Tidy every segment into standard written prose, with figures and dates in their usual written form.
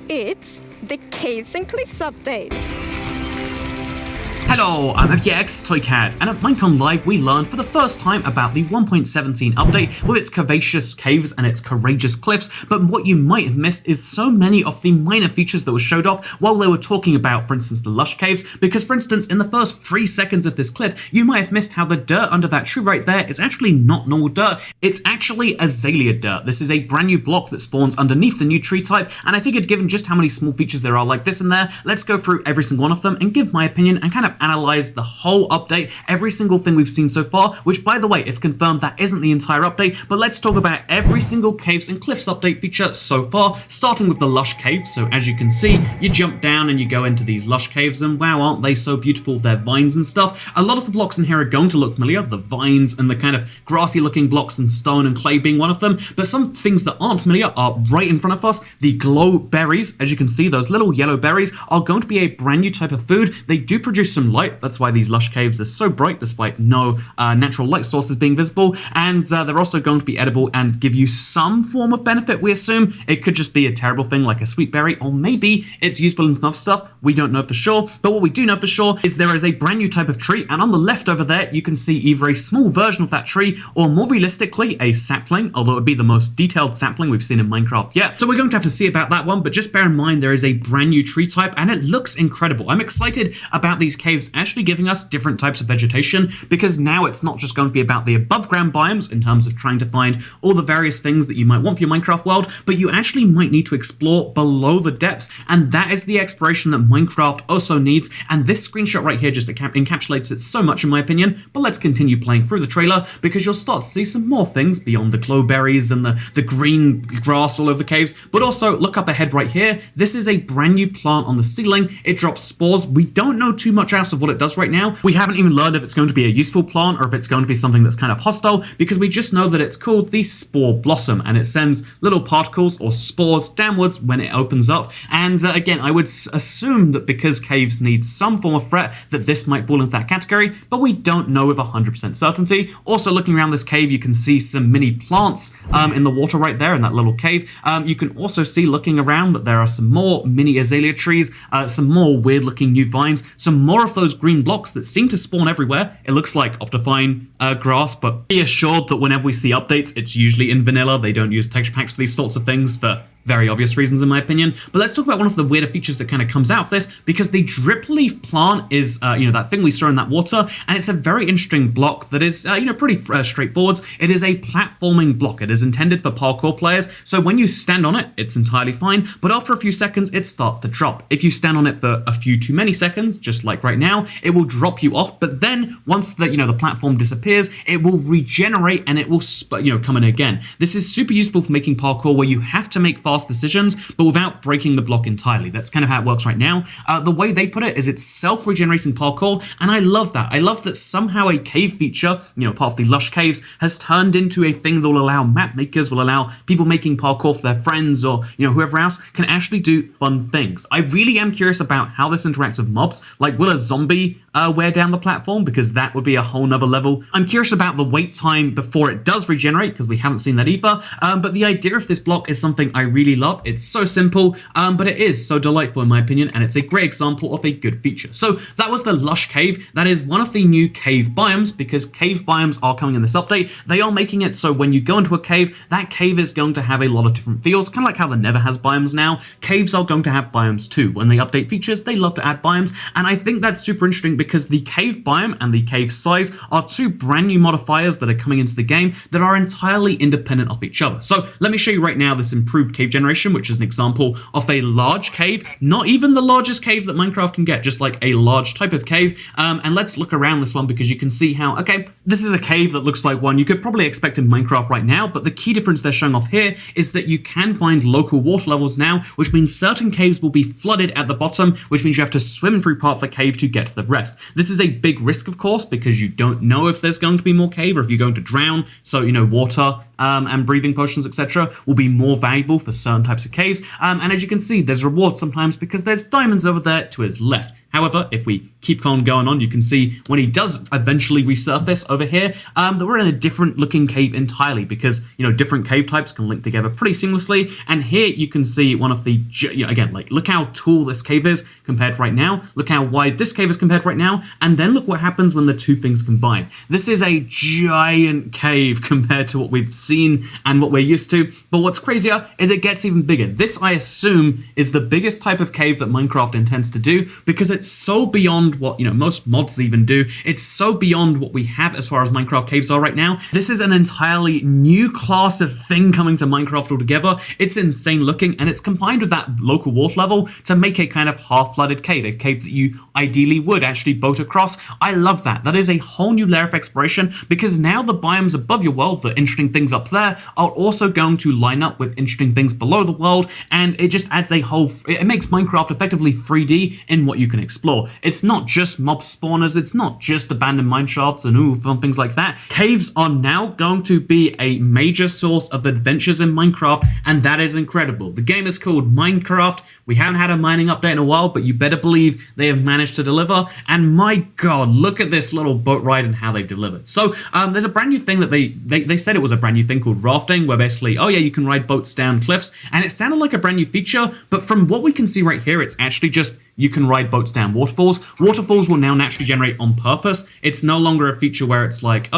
It's the Caves and Cliffs update. Hello, I'm Toycat, and at Minecon Live we learned for the first time about the 1.17 update with its curvaceous caves and its courageous cliffs, but what you might have missed is so many of the minor features that were showed off while they were talking about, for instance, the Lush Caves, because for instance, in the first 3 seconds of this clip, you might have missed how the dirt under that tree right there is actually not normal dirt, it's actually azalea dirt. This is a brand new block that spawns underneath the new tree type, and I figured given just how many small features there are like this in there, let's go through every single one of them and give my opinion and kind of analyze the whole update, every single thing we've seen so far, which by the way, it's confirmed that isn't the entire update, but let's talk about every single caves and cliffs update feature so far, starting with the Lush Caves. So as you can see, you jump down and you go into these Lush Caves, and wow, aren't they so beautiful, their vines and stuff. A lot of the blocks in here are going to look familiar, the vines and the kind of grassy looking blocks and stone and clay being one of them, but some things that aren't familiar are right in front of us. The glow berries, as you can see, those little yellow berries are going to be a brand new type of food. They do produce some light, that's why these Lush Caves are so bright despite no natural light sources being visible, and they're also going to be edible and give you some form of benefit, we assume. It could just be a terrible thing like a sweet berry, or maybe it's useful in some other stuff, we don't know for sure, but what we do know for sure is there is a brand new type of tree, and on the left over there you can see either a small version of that tree, or more realistically a sapling, although it would be the most detailed sapling we've seen in Minecraft yet, so we're going to have to see about that one, but just bear in mind there is a brand new tree type, and it looks incredible. I'm excited about these caves actually giving us different types of vegetation, because now it's not just going to be about the above ground biomes in terms of trying to find all the various things that you might want for your Minecraft world, but you actually might need to explore below the depths, and that is the exploration that Minecraft also needs, and this screenshot right here just encapsulates it so much in my opinion. But let's continue playing through the trailer, because you'll start to see some more things beyond the glowberries and the green grass all over the caves. But also look up ahead right here, this is a brand new plant on the ceiling. It drops spores. We don't know too much else of what it does right now. We haven't even learned if it's going to be a useful plant or if it's going to be something that's kind of hostile, because we just know that it's called the Spore Blossom, and it sends little particles or spores downwards when it opens up. And again, I would assume that because caves need some form of threat, that this might fall into that category, but we don't know with 100% certainty. Also, looking around this cave, you can see some mini plants in the water right there in that little cave. You can also see, looking around, that there are some more mini azalea trees, some more weird looking new vines, some more of those green blocks that seem to spawn everywhere. It looks like Optifine grass, but be assured that whenever we see updates, it's usually in vanilla. They don't use texture packs for these sorts of things for very obvious reasons in my opinion. But let's talk about one of the weirder features that kind of comes out of this, because the drip leaf plant is, that thing we saw in that water, and it's a very interesting block that is, pretty straightforward. It is a platforming block. It is intended for parkour players, so when you stand on it, it's entirely fine, but after a few seconds, it starts to drop. If you stand on it for a few too many seconds, just like right now, it will drop you off, but then once the platform disappears, it will regenerate and it will, come in again. This is super useful for making parkour where you have to make fast decisions, but without breaking the block entirely. That's kind of how it works right now. The way they put it is it's self-regenerating parkour, and I love that. I love that somehow a cave feature, part of the Lush Caves, has turned into a thing that will allow map makers, will allow people making parkour for their friends or, whoever else, can actually do fun things. I really am curious about how this interacts with mobs. Like, will a zombie wear down the platform? Because that would be a whole nother level. I'm curious about the wait time before it does regenerate, because we haven't seen that either. But the idea of this block is something I really love. It's so simple, but it is so delightful in my opinion, and it's a great example of a good feature. So that was the Lush Cave. That is one of the new cave biomes, because cave biomes are coming in this update. They are making it so when you go into a cave, that cave is going to have a lot of different feels, kind of like how the Nether has biomes now. Caves are going to have biomes too. When they update features, they love to add biomes, and I think that's super interesting, because the cave biome and the cave size are two brand new modifiers that are coming into the game that are entirely independent of each other. So let me show you right now this improved cave generation, which is an example of a large cave, not even the largest cave that Minecraft can get, just like a large type of cave. And let's look around this one, because you can see how, okay, this is a cave that looks like one you could probably expect in Minecraft right now, but the key difference they're showing off here is that you can find local water levels now, which means certain caves will be flooded at the bottom, which means you have to swim through part of the cave to get to the rest. This is a big risk, of course, because you don't know if there's going to be more cave or if you're going to drown, so, water and breathing potions, etc., will be more valuable for certain types of caves. And as you can see, there's rewards sometimes because there's diamonds over there to his left. However, if we keep on going on, you can see when he does eventually resurface over here, that we're in a different looking cave entirely because, different cave types can link together pretty seamlessly. And here you can see one of the, again, like look how tall this cave is compared right now. Look how wide this cave is compared right now. And then look what happens when the two things combine. This is a giant cave compared to what we've seen and what we're used to. But what's crazier is it gets even bigger. This, I assume, is the biggest type of cave that Minecraft intends to do because it's so beyond what, most mods even do. It's so beyond what we have as far as Minecraft caves are right now. This is an entirely new class of thing coming to Minecraft altogether. It's insane looking, and it's combined with that local water level to make a kind of half-flooded cave, a cave that you ideally would actually boat across. I love that. That is a whole new layer of exploration because now the biomes above your world, the interesting things up there, are also going to line up with interesting things below the world, and it just adds it makes Minecraft effectively 3D in what you can explore. It's not just mob spawners, it's not just abandoned mineshafts and fun things like that. Caves are now going to be a major source of adventures in Minecraft, and that is incredible. The game is called Minecraft. We haven't had a mining update in a while, but you better believe they have managed to deliver, and my god, look at this little boat ride and how they've delivered. So there's a brand new thing that they said it was a brand new thing called rafting, where basically, you can ride boats down cliffs, and it sounded like a brand new feature, but from what we can see right here, it's actually just you can ride boats down waterfalls. Waterfalls will now naturally generate on purpose. It's no longer a feature where it's like,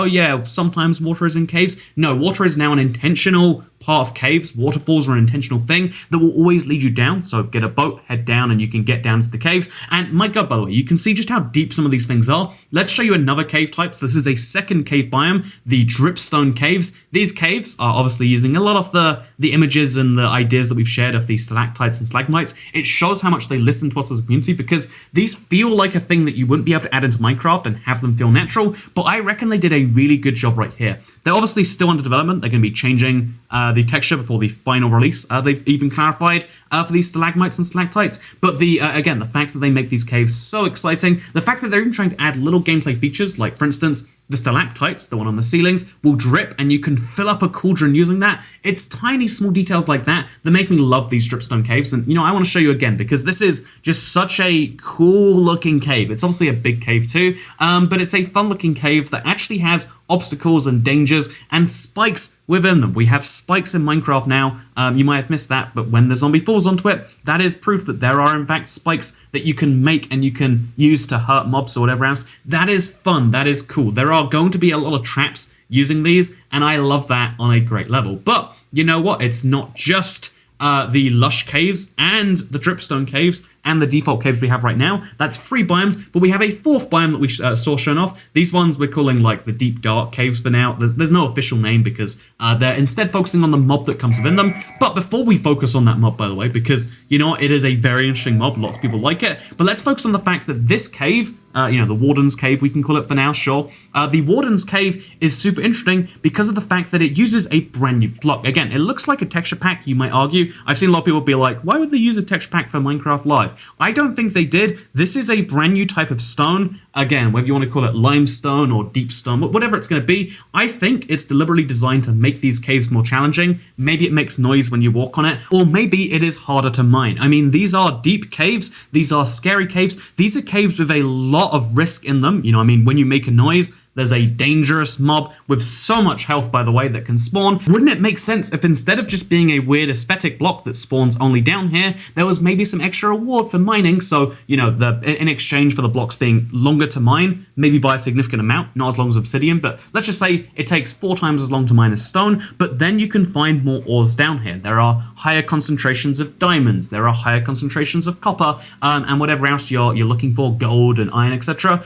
sometimes water is in caves. No, water is now an intentional part of caves. Waterfalls are an intentional thing that will always lead you down. So get a boat, head down, and you can get down to the caves. And my god, by the way, you can see just how deep some of these things are. Let's show you another cave type. So this is a second cave biome, the Dripstone Caves. These caves are obviously using a lot of the images and the ideas that we've shared of these stalactites and stalagmites. It shows how much they listen to us as a community because these feel like a thing that you wouldn't be able to add into Minecraft and have them feel natural, but I reckon they did a really good job right here. They're obviously still under development. They're going to be changing the texture before the final release. They've even clarified for these stalagmites and stalactites, but again, the fact that they make these caves so exciting, the fact that they're even trying to add little gameplay features, like for instance, the stalactites, the one on the ceilings, will drip and you can fill up a cauldron using that. It's tiny, small details like that that make me love these Dripstone Caves. And, I want to show you again because this is just such a cool looking cave. It's obviously a big cave too, but it's a fun looking cave that actually has obstacles and dangers and spikes within them. We have spikes in Minecraft now. You might have missed that, but when the zombie falls onto it, that is proof that there are in fact spikes that you can make and you can use to hurt mobs or whatever else. That is fun. That is cool. There are going to be a lot of traps using these, and I love that on a great level. But you know what? It's not just the Lush Caves and the Dripstone Caves and the default caves we have right now. That's 3 biomes, but we have a 4th biome that we saw shown off. These ones we're calling like the Deep Dark Caves for now. There's no official name because they're instead focusing on the mob that comes within them. But before we focus on that mob, by the way, because it is a very interesting mob, lots of people like it, but let's focus on the fact that this cave, the Warden's Cave, we can call it for now, sure. The Warden's Cave is super interesting because of the fact that it uses a brand new block. Again, it looks like a texture pack, you might argue. I've seen a lot of people be like, why would they use a texture pack for Minecraft Live? I don't think they did. This is a brand new type of stone. Again, whether you want to call it limestone or deep stone, whatever it's going to be, I think it's deliberately designed to make these caves more challenging. Maybe it makes noise when you walk on it, or maybe it is harder to mine. I mean, these are deep caves. These are scary caves. These are caves with a lot of risk in them. When you make a noise, there's a dangerous mob with so much health, by the way, that can spawn. Wouldn't it make sense if instead of just being a weird aesthetic block that spawns only down here, there was maybe some extra reward for mining? So, in exchange for the blocks being longer to mine, maybe by a significant amount, not as long as obsidian, but let's just say it takes 4 times as long to mine as stone, but then you can find more ores down here. There are higher concentrations of diamonds, there are higher concentrations of copper, and whatever else you're looking for, gold and iron, etc.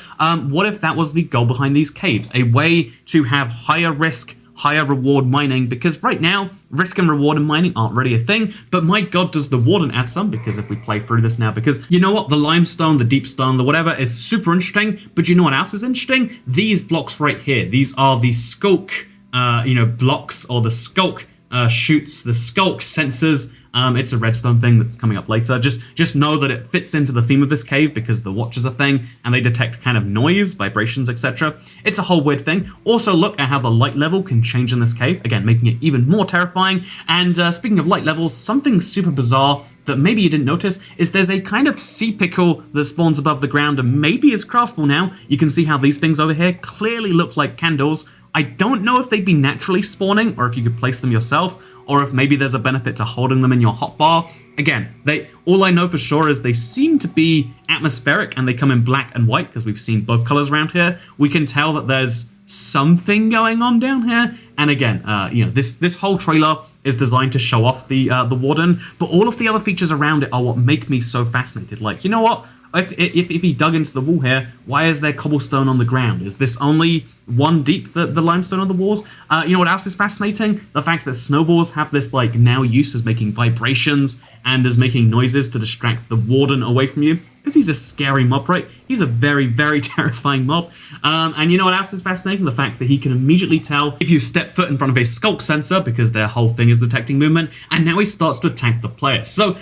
What if that was the goal behind these caves? A way to have higher risk, higher reward mining, because right now, risk and reward in mining aren't really a thing, but my god, does the Warden add some, because if we play through this now, because you know what, the limestone, the deep stone, the whatever is super interesting, but you know what else is interesting? These blocks right here, these are the Skulk, blocks, or the Skulk shoots, the Skulk Sensors. It's a redstone thing that's coming up later. Just know that it fits into the theme of this cave because the watch is a thing and they detect kind of noise, vibrations, etc. It's a whole weird thing. Also look at how the light level can change in this cave, again making it even more terrifying. And speaking of light levels, something super bizarre that maybe you didn't notice is there's a kind of sea pickle that spawns above the ground and maybe is craftable now. You can see how these things over here clearly look like candles. I don't know if they'd be naturally spawning or if you could place them yourself, or if maybe there's a benefit to holding them in your hotbar. Again, all I know for sure is they seem to be atmospheric and they come in black and white because we've seen both colors around here. We can tell that there's something going on down here. And again, this whole trailer is designed to show off the warden, but all of the other features around it are what make me so fascinated. Like, you know what? If he dug into the wall here, why is there cobblestone on the ground? Is this only one deep, the limestone on the walls? You know what else is fascinating? The fact that snowballs have this like now use as making vibrations and as making noises to distract the warden away from you. Because he's a scary mob, right? He's a very, very terrifying mob. And you know what else is fascinating? The fact that he can immediately tell if you step foot in front of a Skulk sensor because their whole thing is detecting movement, and now he starts to attack the player. So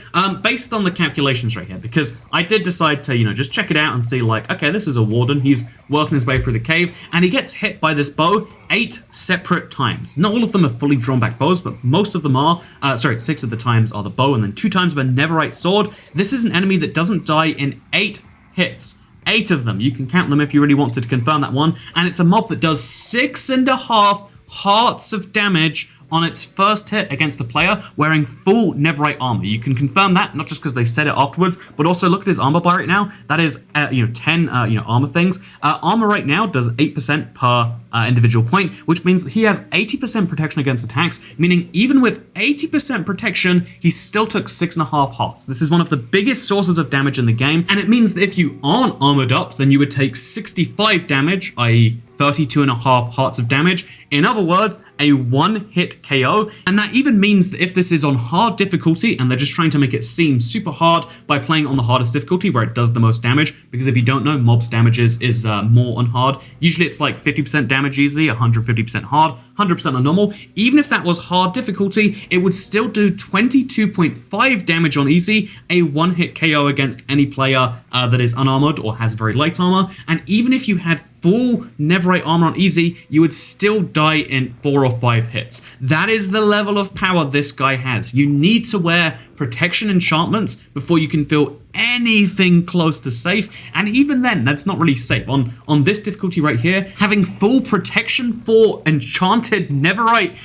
based on the calculations right here, because I did decide to, just check it out and see like, okay, this is a warden. He's working his way through the cave and he gets hit by this bow 8 separate times. Not all of them are fully drawn back bows, but most of them are. 6 of the times are the bow and then 2 times with a netherite sword. This is an enemy that doesn't die in 8 hits. 8 of them. You can count them if you really wanted to confirm that one. And it's a mob that does 6.5 hearts of damage on its first hit against the player wearing full netherite armor. You can confirm that, not just because they said it afterwards, but also look at his armor bar right now. That is, 10, armor things. Armor right now does 8% per individual point, which means that he has 80% protection against attacks, meaning even with 80% protection, he still took 6.5 hearts. This is one of the biggest sources of damage in the game, and it means that if you aren't armored up, then you would take 65 damage, i.e. 32.5 hearts of damage. In other words, a one-hit KO. And that even means that if this is on hard difficulty and they're just trying to make it seem super hard by playing on the hardest difficulty where it does the most damage, because if you don't know, mobs damages is more on hard. Usually it's like 50% damage easy, 150% hard, 100% on normal. Even if that was hard difficulty, it would still do 22.5 damage on easy, a one-hit KO against any player that is unarmored or has very light armor. And even if you had full netherite armor on easy, you would still die in 4 or 5 hits. That is the level of power this guy has. You need to wear protection enchantments before you can feel anything close to safe, and even then that's not really safe. On this difficulty right here, having full protection for enchanted netherite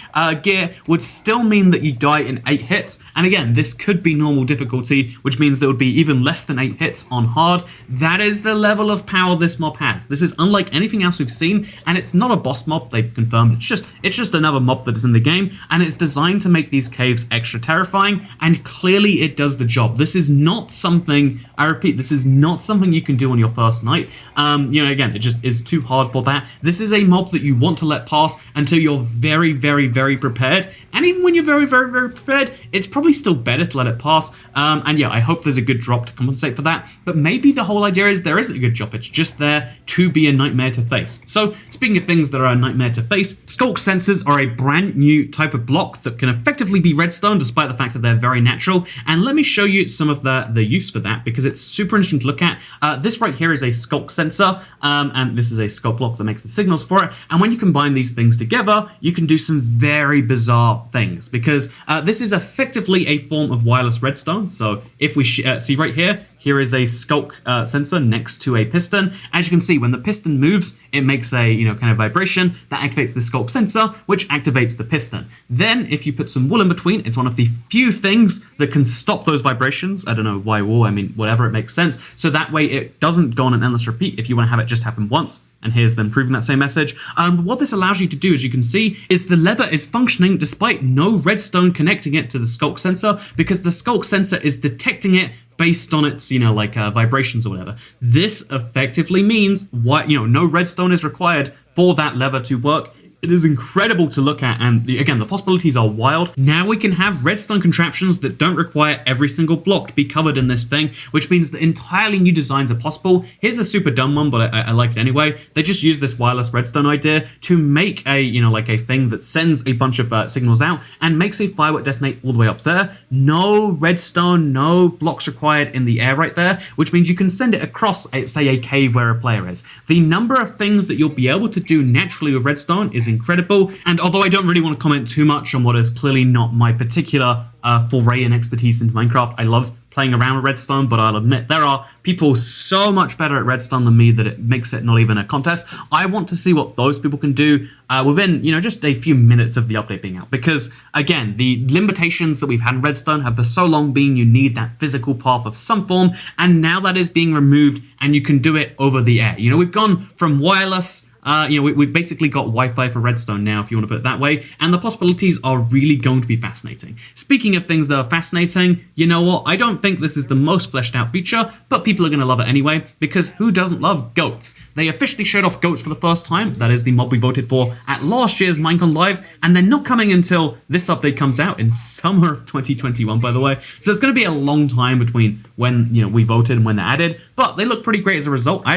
gear would still mean that you die in 8 hits, and again, this could be normal difficulty, which means there would be even less than 8 hits on hard. That is the level of power this mob has. This is unlike anything else we've seen, and it's not a boss mob, they've confirmed. It's just another mob that is in the game, and it's designed to make these caves extra terrifying, and clearly it does the job. This is not something, I repeat, this is not something you can do on your first night. Again, it just is too hard for that. This is a mob that you want to let pass until you're very, very, very prepared. And even when you're very, very, very prepared, it's probably still better to let it pass. I hope there's a good drop to compensate for that. But maybe the whole idea is there isn't a good drop. It's just there to be a nightmare to face. So speaking of things that are a nightmare to face, Skulk Sensors are a brand new type of block that can effectively be redstone despite the fact that they're very natural. And let me show you some of the use for that, because it's super interesting to look at. This right here is a Skulk sensor, and this is a Skulk block that makes the signals for it. And when you combine these things together, you can do some very bizarre things, because this is effectively a form of wireless redstone. So if we see right here, here is a Skulk sensor next to a piston. As you can see, when the piston moves, it makes a kind of vibration that activates the Skulk sensor, which activates the piston. Then if you put some wool in between, it's one of the few things that can stop those vibrations. I don't know why wool, I mean whatever, it makes sense. So that way it doesn't go on an endless repeat if you want to have it just happen once. And here's them proving that same message. What this allows you to do, as you can see, is the lever is functioning despite no redstone connecting it to the Skulk sensor, because the Skulk sensor is detecting it based on its, vibrations or whatever. This effectively means no redstone is required for that lever to work. It is incredible to look at, and again, the possibilities are wild. Now we can have redstone contraptions that don't require every single block to be covered in this thing, which means that entirely new designs are possible. Here's a super dumb one, but I like it anyway. They just use this wireless redstone idea to make a, like a thing that sends a bunch of signals out and makes a firework detonate all the way up there. No redstone, no blocks required in the air right there, which means you can send it across, say, a cave where a player is. The number of things that you'll be able to do naturally with redstone is incredible, and although I don't really want to comment too much on what is clearly not my particular foray and expertise into Minecraft, I love playing around with redstone, but I'll admit there are people so much better at redstone than me that it makes it not even a contest. I want to see what those people can do within, just a few minutes of the update being out, because again, the limitations that we've had in redstone have for so long been you need that physical path of some form, and now that is being removed and you can do it over the air. We've gone from wireless, we've basically got Wi-Fi for redstone now, if you want to put it that way, and the possibilities are really going to be fascinating. Speaking of things that are fascinating, you know what? I don't think this is the most fleshed out feature, but people are going to love it anyway, because who doesn't love goats? They officially showed off goats for the first time. That is the mob we voted for at last year's Minecon Live, and they're not coming until this update comes out in summer of 2021, by the way. So it's going to be a long time between when we voted and when they're added, but they look pretty great as a result. I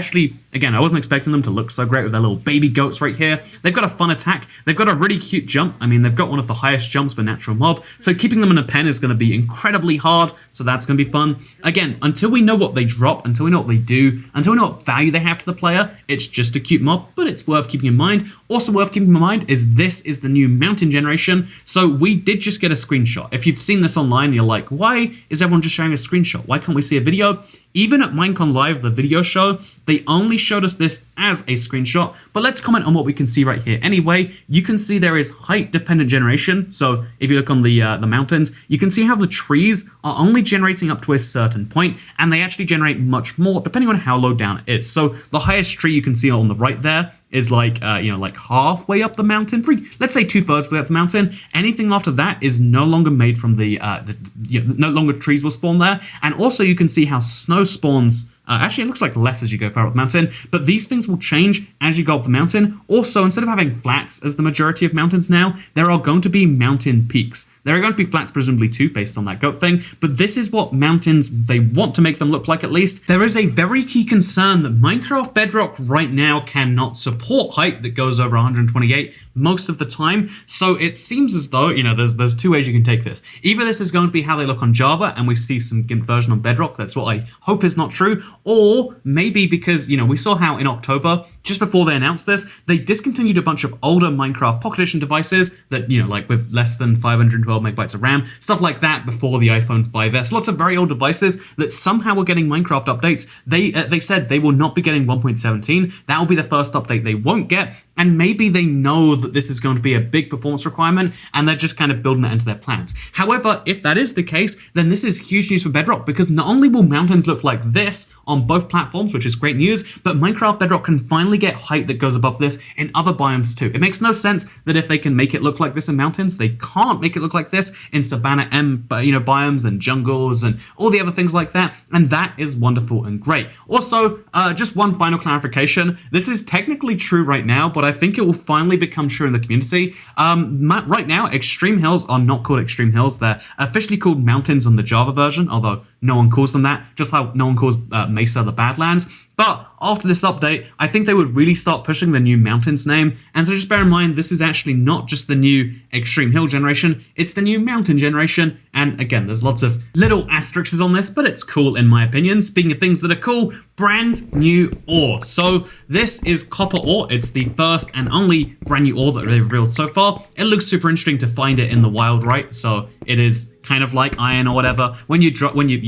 wasn't expecting them to look so great with their little baby goats right here. They've got a fun attack. They've got a really cute jump. I mean, they've got one of the highest jumps for natural mob, so keeping them in a pen is going to be incredibly hard, so that's going to be fun. Again, until we know what they drop, until we know what they do, until we know what value they have to the player, it's just a cute mob, but it's worth keeping in mind. Also worth keeping in mind is this is the new mountain generation, so we did just get a screenshot. If you've seen this online, you're like, why is everyone just showing a screenshot? Why can't we see a video? Even at Minecon Live, the video show, they only showed us this as a screenshot, but let's comment on what we can see right here. Anyway, you can see there is height-dependent generation, so if you look on the mountains, you can see how the trees are only generating up to a certain point, and they actually generate much more depending on how low down it is. So the highest tree you can see on the right there is like halfway up the mountain, let's say 2/3 way up the mountain. Anything after that is no longer made from no longer trees will spawn there. And also you can see how snow spawns. Actually, it looks like less as you go far up the mountain, but these things will change as you go up the mountain. Also, instead of having flats as the majority of mountains now, there are going to be mountain peaks. There are going to be flats presumably too, based on that goat thing, but this is what mountains, they want to make them look like at least. There is a very key concern that Minecraft Bedrock right now cannot support height that goes over 128 most of the time, so it seems as though, there's two ways you can take this. Either this is going to be how they look on Java, and we see some GIMP version on Bedrock, that's what I hope is not true, or maybe because, we saw how in October, just before they announced this, they discontinued a bunch of older Minecraft Pocket Edition devices that, like with less than 512 megabytes of RAM, stuff like that before the iPhone 5S. Lots of very old devices that somehow were getting Minecraft updates. They said they will not be getting 1.17. That will be the first update they won't get, and maybe they know that this is going to be a big performance requirement, and they're just kind of building that into their plans. However, if that is the case, then this is huge news for Bedrock, because not only will mountains look like this on both platforms, which is great news, but Minecraft Bedrock can finally get height that goes above this in other biomes too. It makes no sense that if they can make it look like this in mountains, they can't make it look like this in Savannah biomes and jungles and all the other things like that, and that is wonderful and great. Also, just one final clarification. This is technically true right now, but I think it will finally become true in the community. Right now, Extreme Hills are not called Extreme Hills. They're officially called Mountains on the Java version, although no one calls them that, just how no one calls Mesa the Badlands. But after this update, I think they would really start pushing the new Mountains name. And so just bear in mind, this is actually not just the new Extreme Hill generation, it's the new Mountain generation. And again, there's lots of little asterisks on this, but it's cool in my opinion. Speaking of things that are cool, brand new ore. So this is copper ore. It's the first and only brand new ore that they've revealed so far. It looks super interesting to find it in the wild, right? So it is kind of like iron or whatever. When you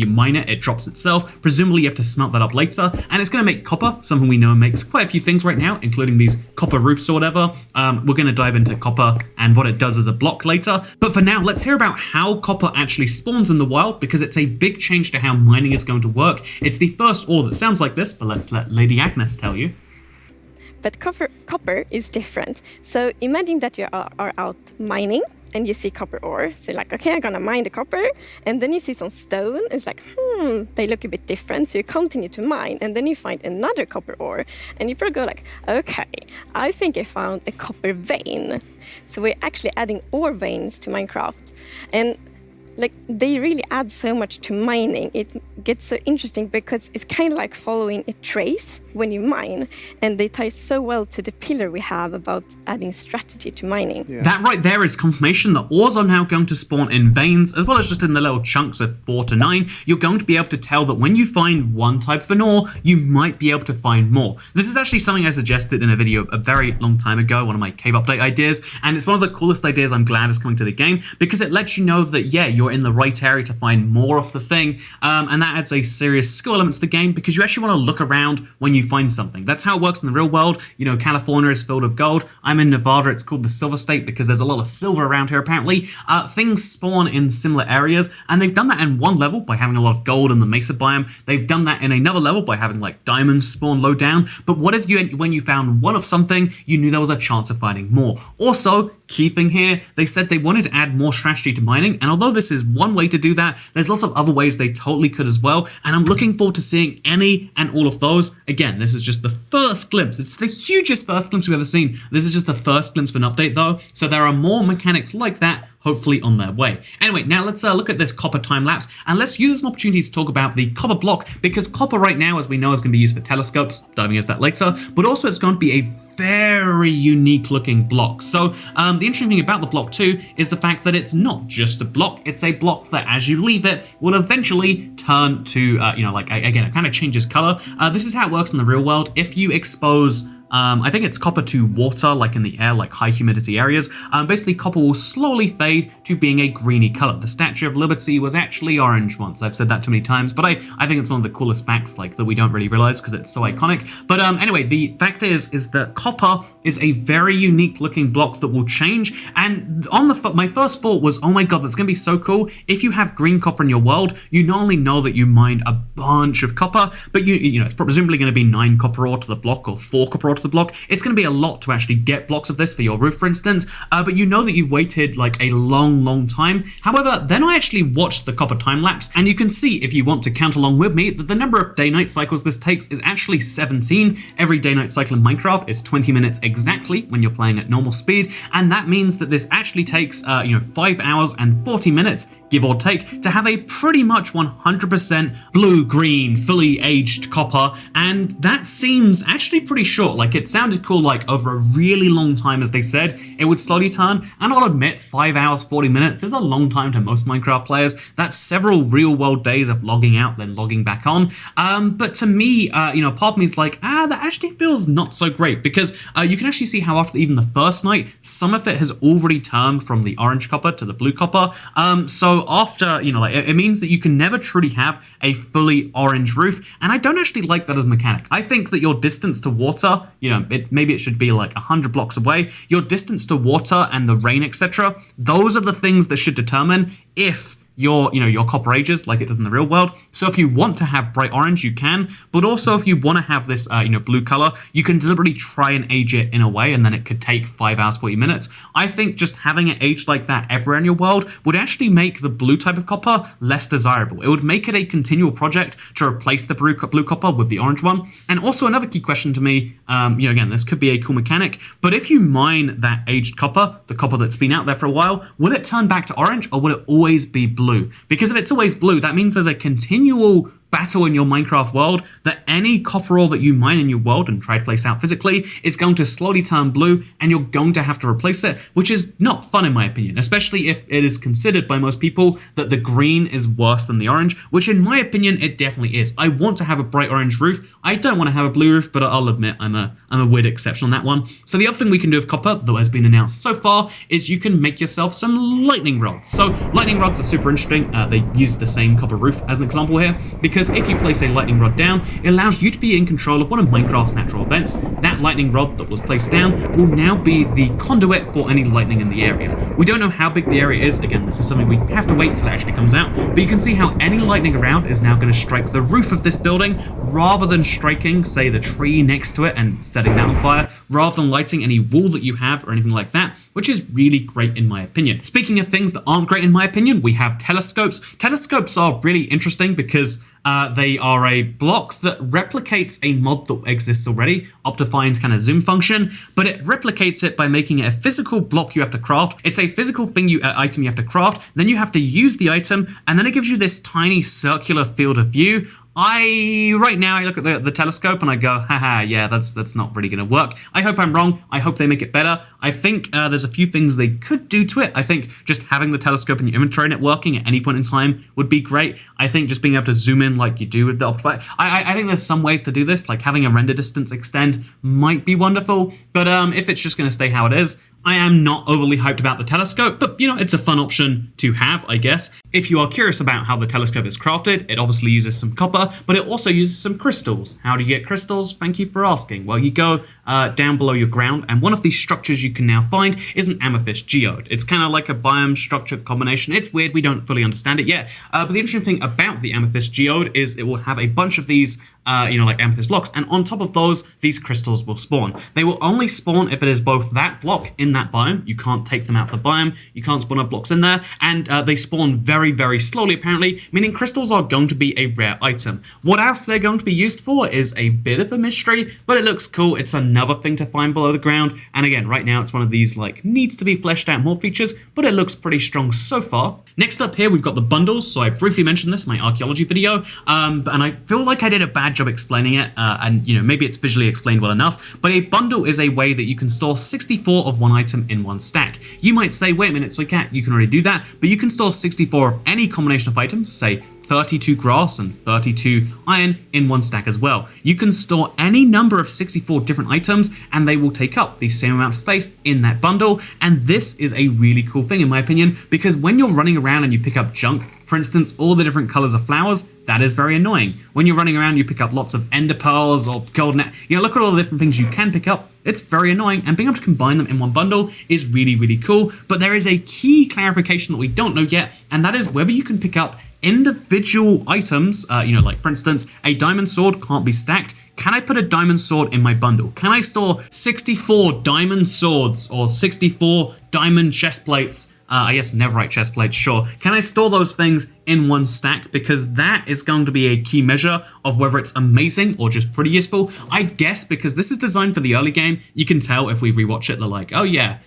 mine it, it drops itself. Presumably you have to smelt that up later, and it's going to make copper, something we know makes quite a few things right now, including these copper roofs or whatever. We're going to dive into copper and what it does as a block later. But for now, let's hear about how copper actually spawns in the wild, because it's a big change to how mining is going to work. It's the first ore that sounds like this, but let's let Lady Agnes tell you. But copper is different. So imagine that you are out mining, and you see copper ore. So you're like, okay, I'm gonna mine the copper. And then you see some stone. It's like, they look a bit different. So you continue to mine, and then you find another copper ore. And you probably go like, okay, I think I found a copper vein. So we're actually adding ore veins to Minecraft. And like, they really add so much to mining. It gets so interesting because it's kind of like following a trace when you mine, and they tie so well to the pillar we have about adding strategy to mining. Yeah. That right there is confirmation that ores are now going to spawn in veins, as well as just in the little chunks of 4 to 9. You're going to be able to tell that when you find one type of an ore, you might be able to find more. This is actually something I suggested in a video a very long time ago, one of my cave update ideas, and it's one of the coolest ideas I'm glad is coming to the game, because it lets you know that, yeah, you're in the right area to find more of the thing, and that adds a serious skill element to the game, because you actually want to look around when you find something. That's how it works in the real world. You know, California is filled with gold. I'm in Nevada. It's called the Silver State because there's a lot of silver around here, apparently. Things spawn in similar areas, and they've done that in one level by having a lot of gold in the mesa biome. They've done that in another level by having like diamonds spawn low down. But what if when you found one of something, you knew there was a chance of finding more? Also, key thing here, they said they wanted to add more strategy to mining, and although this is one way to do that, there's lots of other ways they totally could as well, and I'm looking forward to seeing any and all of those. Again, this is just the first glimpse. It's the hugest first glimpse we've ever seen. This is just the first glimpse of an update though, so there are more mechanics like that hopefully on their way. Anyway, now let's look at this copper time lapse, and let's use this as an opportunity to talk about the copper block, because copper right now, as we know, is going to be used for telescopes, diving into that later, but also it's going to be a very unique looking block. So the interesting thing about the block too is the fact that it's not just a block, it's a block that as you leave it will eventually turn to, you know, like, again, it kind of changes color. This is how it works in the real world. If you expose I think it's copper to water, like in the air, like high humidity areas. Basically, copper will slowly fade to being a greeny color. The Statue of Liberty was actually orange once. I've said that too many times, but I think it's one of the coolest facts, like, that we don't really realize because it's so iconic. But anyway, the fact is that copper is a very unique looking block that will change. And on my first thought was, oh my god, that's gonna be so cool. If you have green copper in your world, you not only know that you mined a bunch of copper, but you know, it's presumably going to be 9 copper ore to the block or 4 copper ore to the block. It's going to be a lot to actually get blocks of this for your roof, for instance, but you know that you've waited like a long time. However, then I actually watched the copper time lapse, and you can see, if you want to count along with me, that the number of day-night cycles this takes is actually 17. Every day-night cycle in Minecraft is 20 minutes exactly when you're playing at normal speed, and that means that this actually takes 5 hours and 40 minutes, give or take, to have a pretty much 100% blue-green, fully aged copper, and that seems actually pretty short. Like, it sounded cool, like, over a really long time, as they said, it would slowly turn, and I'll admit, 5 hours, 40 minutes is a long time to most Minecraft players. That's several real-world days of logging out, then logging back on, but to me, part of me is like, that actually feels not so great, because you can actually see how after even the first night, some of it has already turned from the orange copper to the blue copper, so after, it means that you can never truly have a fully orange roof, and I don't actually like that as a mechanic. I think that your distance to water, maybe it should be like 100 blocks away, your distance to water and the rain, etc., those are the things that should determine if your copper ages like it does in the real world. So if you want to have bright orange, you can, but also if you want to have this blue color, you can deliberately try and age it in a way, and then it could take 5 hours, 40 minutes. I think just having it aged like that everywhere in your world would actually make the blue type of copper less desirable. It would make it a continual project to replace the blue copper with the orange one. And also another key question to me, again, this could be a cool mechanic, but if you mine that aged copper, the copper that's been out there for a while, will it turn back to orange, or will it always be blue? Because if it's always blue, that means there's a continual battle in your Minecraft world that any copper ore that you mine in your world and try to place out physically is going to slowly turn blue, and you're going to have to replace it, which is not fun in my opinion, especially if it is considered by most people that the green is worse than the orange, which in my opinion it definitely is. I want to have a bright orange roof. I don't want to have a blue roof, but I'll admit I'm a weird exception on that one. So the other thing we can do with copper that has been announced so far is you can make yourself some lightning rods. So lightning rods are super interesting. They use the same copper roof as an example here, because because if you place a lightning rod down, it allows you to be in control of one of Minecraft's natural events. That lightning rod that was placed down will now be the conduit for any lightning in the area. We don't know how big the area is. Again, this is something we have to wait till it actually comes out, but you can see how any lightning around is now going to strike the roof of this building rather than striking, say, the tree next to it and setting that on fire, rather than lighting any wall that you have or anything like that, which is really great in my opinion. Speaking of things that aren't great in my opinion, we have telescopes. Telescopes are really interesting because they are a block that replicates a mod that exists already, Optifine's kind of zoom function, but it replicates it by making it a physical block you have to craft. It's a physical thing item you have to craft, then you have to use the item, and then it gives you this tiny circular field of view. Right now I look at the telescope and I go, haha, yeah, that's not really going to work. I hope I'm wrong. I hope they make it better. I think there's a few things they could do to it. I think just having the telescope in your inventory and it working at any point in time would be great. I think just being able to zoom in like you do with the Optifine. I think there's some ways to do this, like having a render distance extend might be wonderful, but if it's just going to stay how it is, I am not overly hyped about the telescope, but you know, it's a fun option to have, I guess. If you are curious about how the telescope is crafted, it obviously uses some copper, but it also uses some crystals. How do you get crystals? Thank you for asking. Well, you go down below your ground, and one of these structures you can now find is an Amethyst Geode. It's kind of like a biome structure combination. It's weird, we don't fully understand it yet, but the interesting thing about the Amethyst Geode is it will have a bunch of these like amethyst blocks, and on top of those, these crystals will spawn. They will only spawn if it is both that block in that biome. You can't take them out of the biome, you can't spawn up blocks in there, and they spawn very, very slowly apparently, meaning crystals are going to be a rare item. What else they're going to be used for is a bit of a mystery, but it looks cool. It's another thing to find below the ground, and again, right now it's one of these like needs to be fleshed out more features, but it looks pretty strong so far. Next up here, we've got the bundles. So I briefly mentioned this in my archaeology video, and I feel like I did a bad job explaining it, and you know, maybe it's visually explained well enough, but a bundle is a way that you can store 64 of one item in one stack. You might say, wait a minute, so Cat, you can already do that, but you can store 64 of any combination of items, say 32 grass and 32 iron in one stack as well. You can store any number of 64 different items and they will take up the same amount of space in that bundle, and this is a really cool thing in my opinion, because when you're running around and you pick up junk, for instance, all the different colors of flowers, that is very annoying. When you're running around, you pick up lots of ender pearls or golden, you know, look at all the different things you can pick up. It's very annoying, and being able to combine them in one bundle is really, really cool. But there is a key clarification that we don't know yet, and that is whether you can pick up individual items, you know, like for instance, a diamond sword can't be stacked. Can I put a diamond sword in my bundle? Can I store 64 diamond swords or 64 diamond chest plates? I guess netherite chest plates, sure. Can I store those things in one stack? Because that is going to be a key measure of whether it's amazing or just pretty useful. I guess because this is designed for the early game, you can tell if we rewatch it, they're like, oh yeah,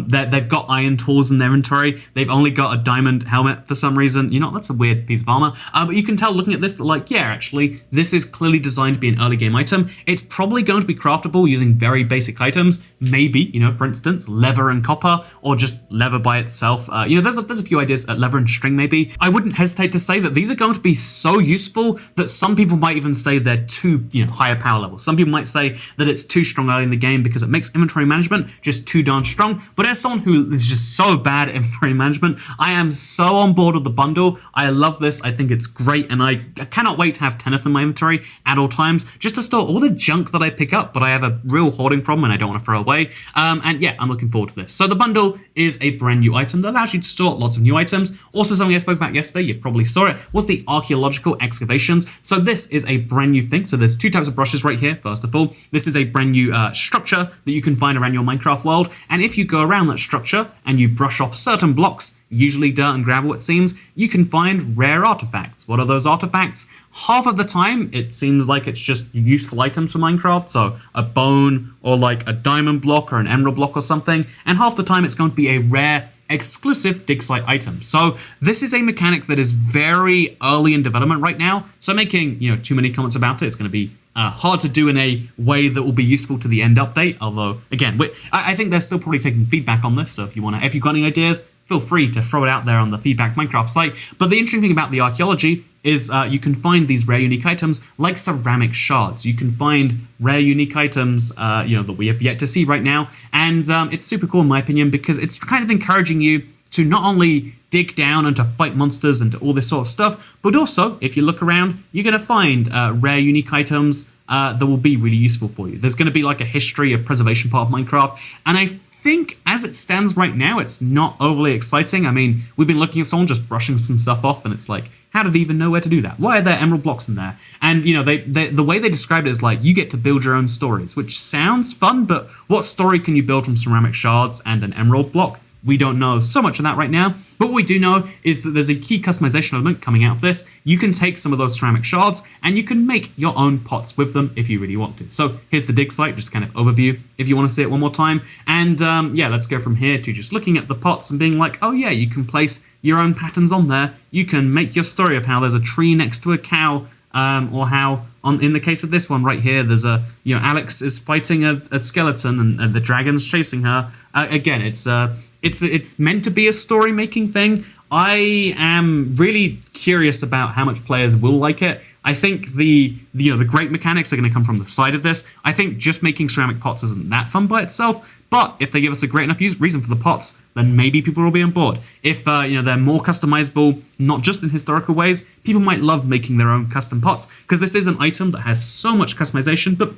they've got iron tools in their inventory. They've only got a diamond helmet for some reason. You know, that's a weird piece of armor. But you can tell looking at this, like, yeah, actually, this is clearly designed to be an early game item. It's probably going to be craftable using very basic items. Maybe, you know, for instance, leather and copper, or just leather by itself. You know, there's a few ideas, leather and string maybe. I wouldn't hesitate to say that these are going to be so useful that some people might even say they're too, you know, higher power levels. Some people might say that it's too strong early in the game because it makes inventory management just too darn strong. But as someone who is just so bad at inventory management, I am so on board with the bundle. I love this. I think it's great, and I cannot wait to have 10 of them in my inventory at all times, just to store all the junk that I pick up, but I have a real hoarding problem and I don't want to throw away. And yeah, I'm looking forward to this. So the bundle is a brand new item that allows you to store lots of new items. Also, something I spoke about yesterday, you probably saw it, was the archaeological excavations. So this is a brand new thing. So there's two types of brushes right here. First of all, this is a brand new structure that you can find around your Minecraft world. And if you go around that structure and you brush off certain blocks, usually dirt and gravel it seems, you can find rare artifacts. What are those artifacts? Half of the time, it seems like it's just useful items for Minecraft, so a bone or like a diamond block or an emerald block or something, and half the time it's going to be a rare exclusive dig site item. So this is a mechanic that is very early in development right now, so making, you know, too many comments about it's going to be hard to do in a way that will be useful to the end update. Although again, I think they're still probably taking feedback on this, so if you've got any ideas, feel free to throw it out there on the Feedback Minecraft site. But the interesting thing about the archaeology is you can find these rare unique items like ceramic shards. You can find rare unique items you know, that we have yet to see right now, and it's super cool in my opinion because it's kind of encouraging you to not only dig down and to fight monsters and to all this sort of stuff, but also, if you look around, you're going to find rare, unique items that will be really useful for you. There's going to be like a history, a preservation part of Minecraft, and I think as it stands right now, it's not overly exciting. I mean, we've been looking at someone just brushing some stuff off, and it's like, how did he even know where to do that? Why are there emerald blocks in there? And, you know, the way they described it is like, you get to build your own stories, which sounds fun, but what story can you build from ceramic shards and an emerald block? We don't know so much of that right now, but what we do know is that there's a key customization element coming out of this. You can take some of those ceramic shards and you can make your own pots with them if you really want to. So here's the dig site, just kind of overview if you want to see it one more time. And yeah, let's go from here to just looking at the pots and being like, oh yeah, you can place your own patterns on there. You can make your story of how there's a tree next to a cow, or how, in the case of this one right here, there's Alex is fighting a skeleton and the dragon's chasing her. Again, it's meant to be a story-making thing. I am really curious about how much players will like it. I think the great mechanics are going to come from the side of this. I think just making ceramic pots isn't that fun by itself, but if they give us a great enough reason for the pots, then maybe people will be on board. If they're more customizable, not just in historical ways, people might love making their own custom pots, because this is an item that has so much customization, but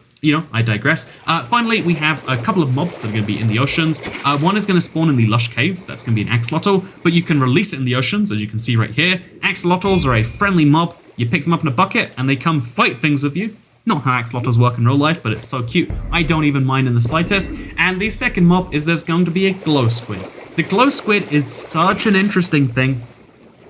I digress. Finally, we have a couple of mobs that are going to be in the oceans. One is going to spawn in the Lush Caves. That's going to be an axolotl, but you can release it in the oceans, as you can see right here. Axolotls are a friendly mob. You pick them up in a bucket, and they come fight things with you. Not how axolotls work in real life, but it's so cute. I don't even mind in the slightest. And the second mob is there's going to be a glow squid. The glow squid is such an interesting thing.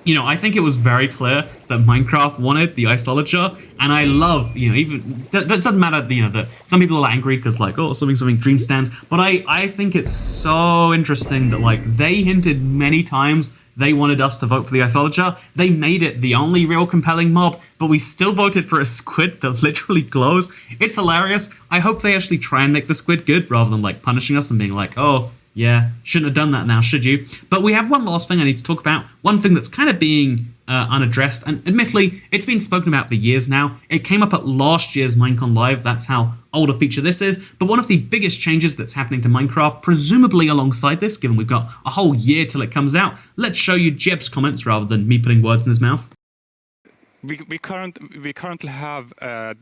I think it was very clear that Minecraft wanted the isolager, and I love, even that doesn't matter, that some people are angry because like, oh, something dream stands, but I think it's so interesting that like they hinted many times they wanted us to vote for the isolager. They made it the only real compelling mob, but we still voted for a squid that literally glows. It's hilarious. I hope they actually try and make the squid good rather than like punishing us and being like, oh, yeah, shouldn't have done that now, should you? But we have one last thing I need to talk about. One thing that's kind of being unaddressed, and admittedly, it's been spoken about for years now. It came up at last year's Minecon Live. That's how old a feature this is. But one of the biggest changes that's happening to Minecraft, presumably alongside this, given we've got a whole year till it comes out, let's show you Jeb's comments rather than me putting words in his mouth. We currently have a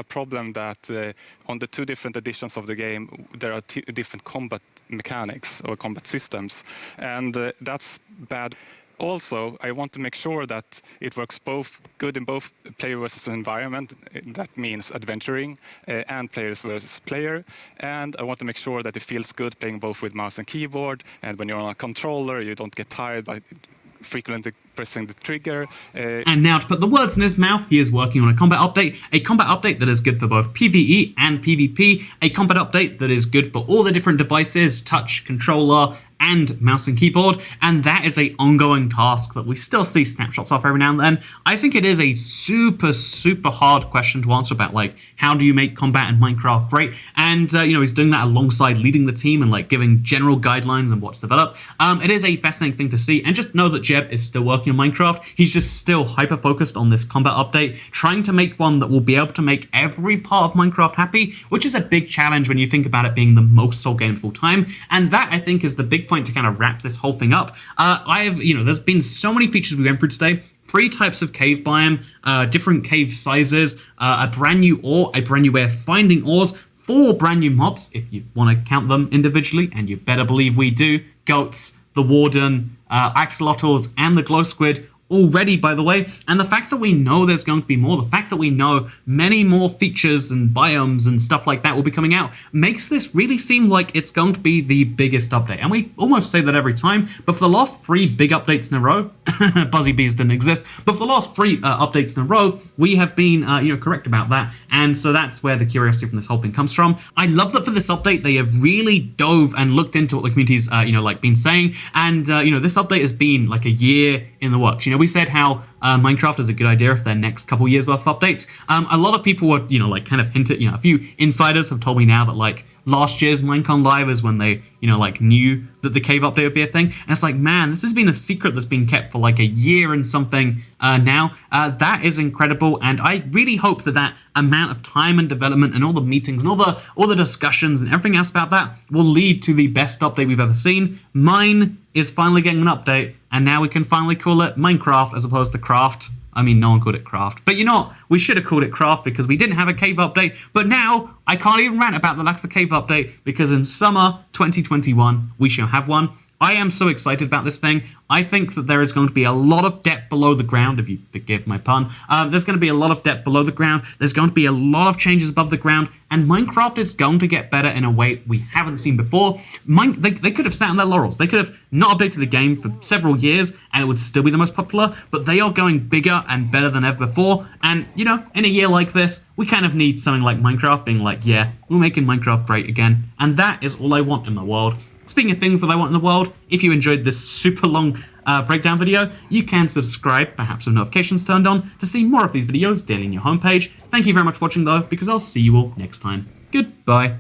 problem that on the two different editions of the game, there are different combat mechanics or combat systems, and that's bad. Also, I want to make sure that it works both good in both player versus environment. That means adventuring and players versus player. And I want to make sure that it feels good playing both with mouse and keyboard. And when you're on a controller, you don't get tired by frequently pressing the trigger. And now to put the words in his mouth, he is working on a combat update that is good for both PvE and PvP, a combat update that is good for all the different devices, touch, controller, and mouse and keyboard, and that is a ongoing task that we still see snapshots of every now and then. I think it is a super hard question to answer about like how do you make combat in Minecraft great, and he's doing that alongside leading the team and like giving general guidelines on what to develop. It is a fascinating thing to see, and just know that Jeb is still working on Minecraft. He's just still hyper focused on this combat update, trying to make one that will be able to make every part of Minecraft happy, which is a big challenge when you think about it being the most sold game full time, and that I think is the big point to kind of wrap this whole thing up. There's been so many features we went through today. 3 types of cave biome, different cave sizes, a brand new ore, a brand new way of finding ores, 4 brand new mobs, if you want to count them individually, and you better believe we do. Goats, the warden, axolotls, and the glow squid. Already, by the way, and the fact that we know there's going to be more, the fact that we know many more features and biomes and stuff like that will be coming out, makes this really seem like it's going to be the biggest update. And we almost say that every time, but for the last 3 big updates in a row, Buzzy Bees didn't exist, but for the last 3 updates in a row, we have been correct about that, and so that's where the curiosity from this whole thing comes from. I love that for this update, they have really dove and looked into what the community's been saying, and this update has been like a year in the works. we said how Minecraft is a good idea for their next couple years worth of updates. A lot of people were, like kind of hinted, a few insiders have told me now that like last year's Minecon Live is when they, like knew that the cave update would be a thing. And it's like, man, this has been a secret that's been kept for like a year and something now. That is incredible. And I really hope that that amount of time and development and all the meetings and all the discussions and everything else about that will lead to the best update we've ever seen. Mine is finally getting an update, and now we can finally call it Minecraft as opposed to Craft. I mean, no one called it Craft. But you know what? We should have called it Craft because we didn't have a cave update. But now I can't even rant about the lack of a cave update because in summer 2021, we shall have one. I am so excited about this thing. I think that there is going to be a lot of depth below the ground, if you forgive my pun. There's going to be a lot of depth below the ground. There's going to be a lot of changes above the ground. And Minecraft is going to get better in a way we haven't seen before. They could have sat on their laurels. They could have not updated the game for several years and it would still be the most popular. But they are going bigger and better than ever before. And, in a year like this, we kind of need something like Minecraft being like, yeah, we're making Minecraft great again. And that is all I want in the world. Speaking of things that I want in the world, if you enjoyed this super long breakdown video, you can subscribe, perhaps with notifications turned on, to see more of these videos daily on your homepage. Thank you very much for watching though, because I'll see you all next time. Goodbye.